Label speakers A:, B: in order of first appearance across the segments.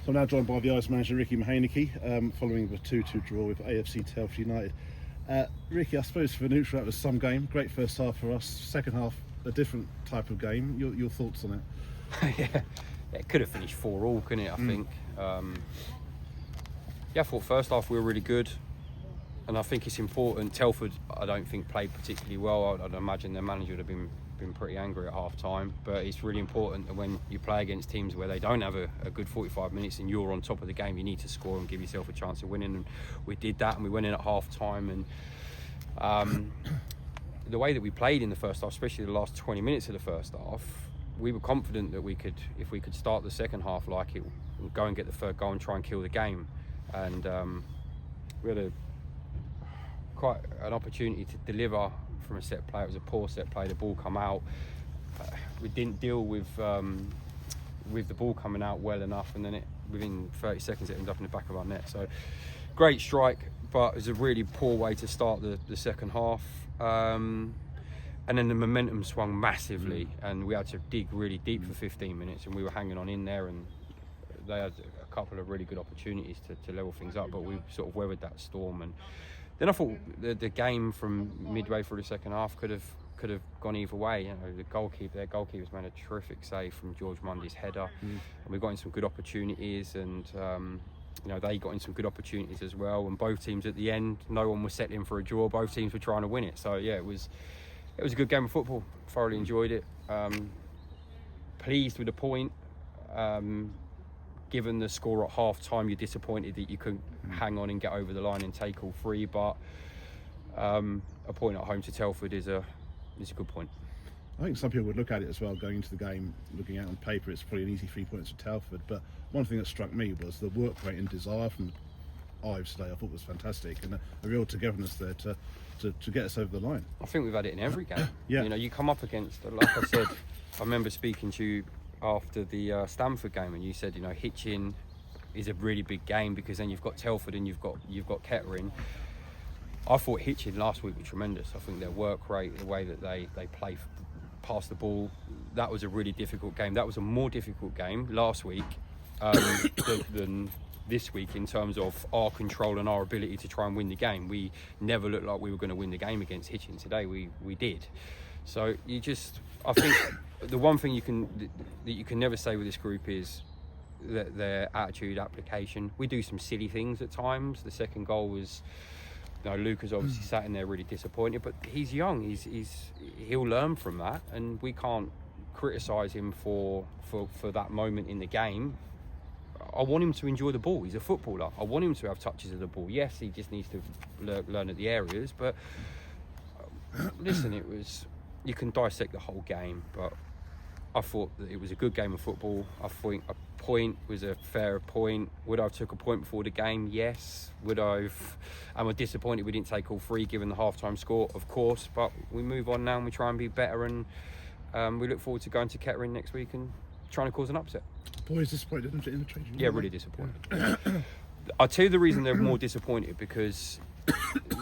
A: So I'm now joined by the Ives manager, Marheineke, following the 2-2 draw with AFC Telford United. Ricky, I suppose for the neutral that was some game. Great first half for us. Second half, a different type of game. Your thoughts on it?
B: Yeah, it could have finished 4-4, couldn't it? I think. I thought first half we were really good, and I think it's important. Telford, I don't think played particularly well. I'd imagine their manager would have been pretty angry at half time, but it's really important that when you play against teams where they don't have a good 45 minutes and you're on top of the game, you need to score and give yourself a chance of winning, and we did that, and we went in at half time, and the way that we played in the first half, especially the last 20 minutes of the first half, we were confident that we could, if we could start the second half like it, go and get the third goal and try and kill the game. And we had quite an opportunity to deliver from a set play. It was a poor set play. The ball come out. We didn't deal with the ball coming out well enough, and then within 30 seconds it ended up in the back of our net. So great strike, but it was a really poor way to start the second half. And then the momentum swung massively, and we had to dig really deep for 15 minutes, and we were hanging on in there, and they had a couple of really good opportunities to level things up, but we sort of weathered that storm. And then I thought the game from midway through the second half could have gone either way. You know, their goalkeeper's made a terrific save from George Mundy's header, and we got in some good opportunities, and they got in some good opportunities as well. And both teams at the end, no one was settling for a draw. Both teams were trying to win it. So yeah, it was a good game of football. Thoroughly enjoyed it. Pleased with the point. Given the score at half time, you're disappointed that you couldn't hang on and get over the line and take all three, but a point at home to Telford is a good point.
A: I think some people would look at it as well, going into the game, looking at it on paper, it's probably an easy 3 points for Telford, but one thing that struck me was the work rate and desire from Ives today. I thought was fantastic, and a real togetherness there to get us over the line.
B: I think we've had it in every game.
A: Yeah.
B: You come up against, like I said, I remember speaking to you after the Stamford game, and you said, Hitchin is a really big game because then you've got Telford and you've got Kettering. I thought Hitchin last week was tremendous. I think their work rate, the way that they play past the ball, that was a really difficult game. That was a more difficult game last week than this week in terms of our control and our ability to try and win the game. We never looked like we were going to win the game against Hitchin. Today we did. So I think the one thing that you can never say with this group is that their attitude, application. We do some silly things at times. The second goal was, Luca's obviously sat in there really disappointed, but he's young. He'll learn from that, and we can't criticise him for that moment in the game. I want him to enjoy the ball. He's a footballer. I want him to have touches of the ball. Yes, he just needs to learn at the areas, but listen, you can dissect the whole game, but I thought that it was a good game of football. I think a point was a fair point. Would I have took a point before the game? Yes. Am I disappointed we didn't take all three given the half-time score? Of course, but we move on now and we try and be better, and we look forward to going to Kettering next week and trying to cause an upset.
A: Boys disappointed in the change.
B: Yeah, really disappointed. I'll tell you the reason they're more disappointed, because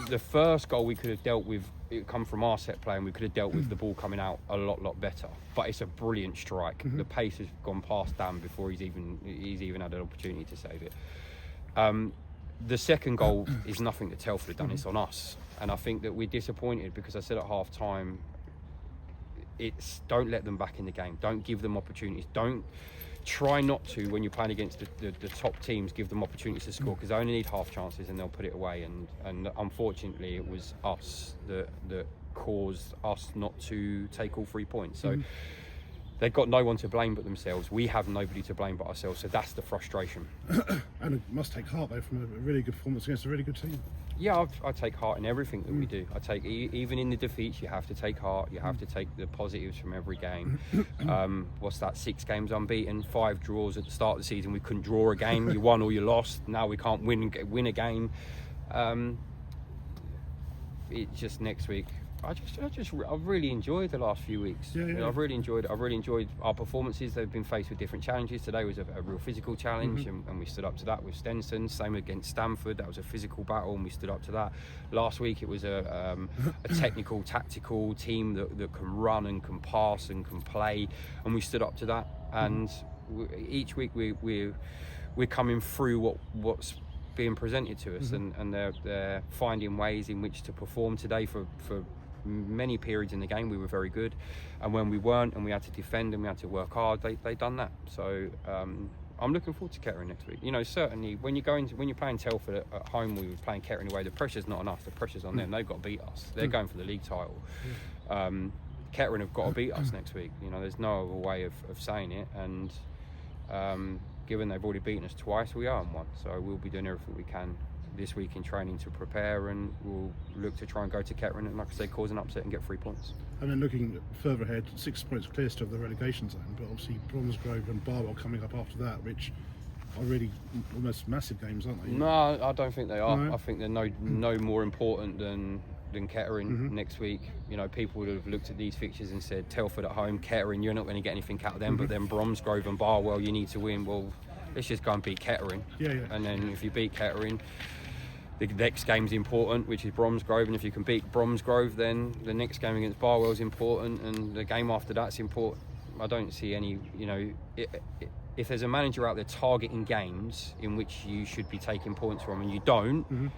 B: the first goal we could have dealt with, it come from our set play, and we could have dealt with the ball coming out a lot better. But it's a brilliant strike. The pace has gone past Dan before he's even had an opportunity to save it. The second goal is nothing that Telford have done. It's on us, and I think that we're disappointed because I said at half time, don't let them back in the game. Don't give them opportunities. Don't try not to, when you're playing against the top teams, give them opportunities to score, because they only need half chances and they'll put it away. And unfortunately, it was us that caused us not to take all 3 points. So they've got no one to blame but themselves. We have nobody to blame but ourselves. So that's the frustration.
A: And it must take heart, though, from a really good performance against a really good team.
B: Yeah, I take heart in everything that we do. I take, even in the defeats, you have to take heart. You have to take the positives from every game. What's that? 6 games unbeaten, 5 draws at the start of the season. We couldn't draw a game. You won or you lost. Now we can't win a game. It's just next week. I've really enjoyed the last few weeks.
A: Yeah.
B: I've really enjoyed our performances. They've been faced with different challenges. Today was a real physical challenge, and we stood up to that with Stenson. Same against Stamford. That was a physical battle, and we stood up to that. Last week it was a technical, tactical team that can run and can pass and can play, and we stood up to that. And each week we're we're coming through what's being presented to us, and they're finding ways in which to perform today. For many periods in the game we were very good, and when we weren't and we had to defend and we had to work hard, they done that. So I'm looking forward to Kettering next week. You know, certainly when you're playing Telford at home, we were playing Kettering away, the pressure's not on us, the pressure's on them. They've got to beat us. They're going for the league title. Kettering have got to beat us next week. You know, there's no other way of saying it, and given they've already beaten us twice, we are on one. So we'll be doing everything we can this week in training to prepare, and we'll look to try and go to Kettering and, like I say, cause an upset and get 3 points.
A: And then looking further ahead, 6 points clear still of the relegation zone, but obviously Bromsgrove and Barwell coming up after that, which are really almost massive games, aren't they?
B: No, I don't think they are.
A: No.
B: I think they're no more important than Kettering next week. You know, people would have looked at these fixtures and said, Telford at home, Kettering, you're not going to get anything out of them, but then Bromsgrove and Barwell, you need to win. Well, let's just go and beat Kettering.
A: Yeah.
B: And then if you beat Kettering, the next game's important, which is Bromsgrove, and if you can beat Bromsgrove, then the next game against Barwell's important, and the game after that's important. I don't see any, you know, if there's a manager out there targeting games in which you should be taking points from and you don't,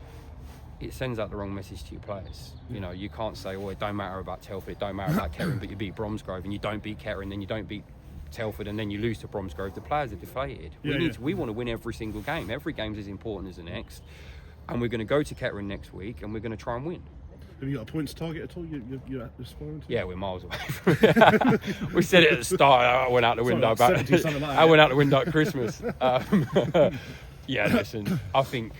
B: it sends out the wrong message to your players. You know, you can't say, well, it don't matter about Telford, it don't matter about Kettering, but you beat Bromsgrove, and you don't beat Kettering, then you don't beat Telford, and then you lose to Bromsgrove. The players are deflated. We want to win every single game. Every game's as important as the next, and we're going to go to Kettering next week, and we're going to try and win.
A: Have you got a points target at all? You're aspiring to?
B: Yeah, we're miles away from it. We said it at the start. I went out the window
A: like 70, something like that.
B: I went out the window at Christmas. Yeah, listen, I think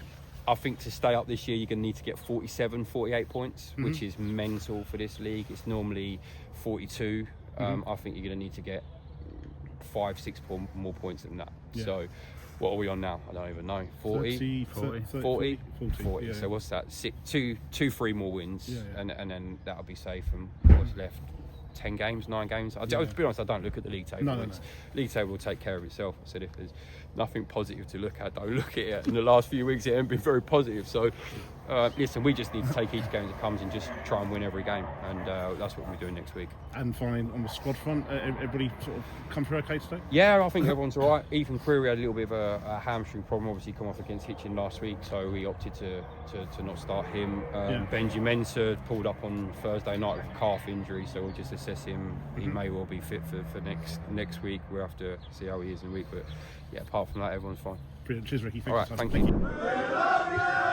B: to stay up this year, you're going to need to get 47, 48 points, which is mental for this league. It's normally 42. I think you're going to need to get 5-6 more points than that.
A: Yeah.
B: So what are we on now? I don't even know. 40? 40.
A: Yeah.
B: So what's that? 3 more wins, and then that'll be safe. And what's left? 10 games, 9 games. To be honest, I don't look at the league table.
A: No.
B: League table will take care of itself. I said if there's nothing positive to look at, don't look at it. In the last few weeks, it hasn't been very positive. So listen, we just need to take each game as it comes and just try and win every game, and that's what we're doing next week.
A: And fine, on the squad front, everybody sort of come through okay today?
B: Yeah, I think everyone's all right. Ethan Creary had a little bit of a hamstring problem, obviously come off against Hitchin last week, so we opted to not start him. Benji Mensah pulled up on Thursday night with a calf injury, so we'll just assess him. He may well be fit for next week. We'll have to see how he is in the week, but yeah, apart from that, everyone's fine.
A: Brilliant. Cheers, Ricky.
B: All right, thank you.